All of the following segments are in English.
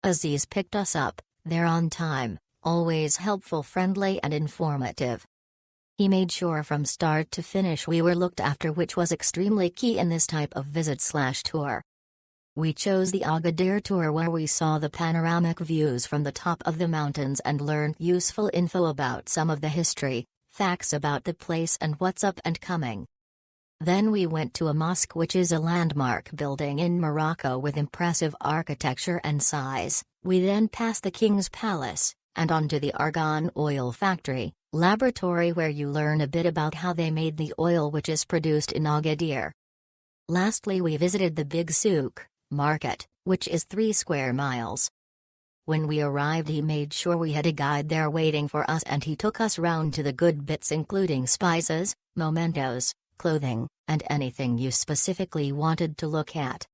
Aziz picked us up, there on time, always helpful, friendly and informative. He made sure from start to finish we were looked after, which was extremely key in this type of visit/tour. We chose the Agadir tour where we saw the panoramic views from the top of the mountains and learned useful info about some of the history, facts about the place and what's up and coming. Then we went to a mosque, which is a landmark building in Morocco with impressive architecture and size. We then passed the King's Palace, and on to the Argan oil factory, laboratory where you learn a bit about how they made the oil which is produced in Agadir. Lastly, we visited the big souk market, which is 3 square miles. When we arrived, he made sure we had a guide there waiting for us, and he took us round to the good bits, including spices, mementos, clothing, and anything you specifically wanted to look at.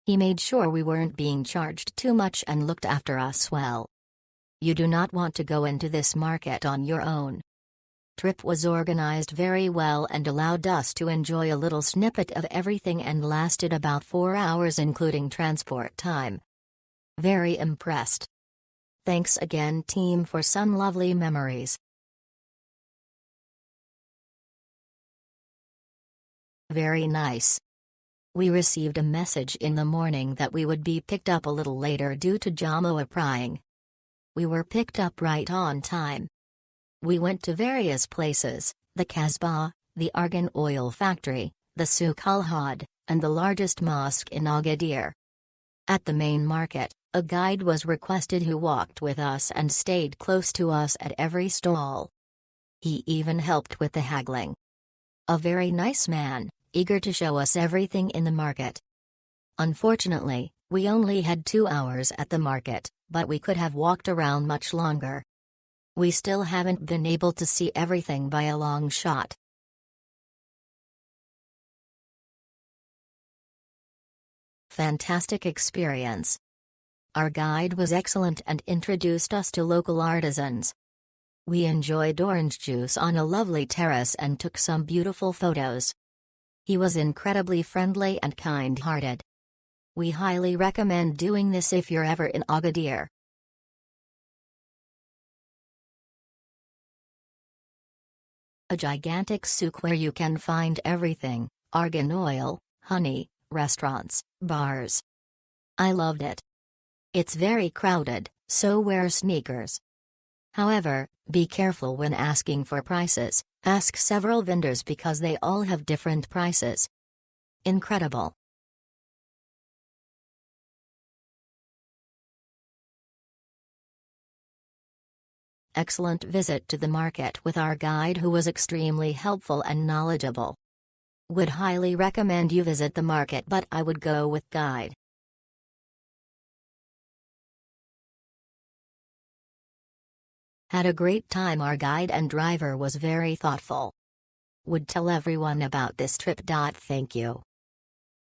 He made sure we weren't being charged too much and looked after us well. You do not want to go into this market on your own. Trip was organized very well and allowed us to enjoy a little snippet of everything, and lasted about 4 hours including transport time. Very impressed. Thanks again team for some lovely memories. Very nice. We received a message in the morning that we would be picked up a little later due to Jamoa prying. We were picked up right on time. We went to various places, the Kasbah, the Argan oil factory, the Souk El Had, and the largest mosque in Agadir. At the main market, a guide was requested who walked with us and stayed close to us at every stall. He even helped with the haggling. A very nice man, eager to show us everything in the market. Unfortunately, we only had 2 hours at the market, but we could have walked around much longer. We still haven't been able to see everything by a long shot. Fantastic experience. Our guide was excellent and introduced us to local artisans. We enjoyed orange juice on a lovely terrace and took some beautiful photos. He was incredibly friendly and kind-hearted. We highly recommend doing this if you're ever in Agadir. A gigantic souk where you can find everything: argan oil, honey, restaurants, bars. I loved it. It's very crowded, so wear sneakers. However, be careful when asking for prices. Ask several vendors because they all have different prices. Incredible. Excellent visit to the market with our guide who was extremely helpful and knowledgeable. Would highly recommend you visit the market, but I would go with guide. Had a great time. Our guide and driver was very thoughtful. Would tell everyone about this trip. Thank you.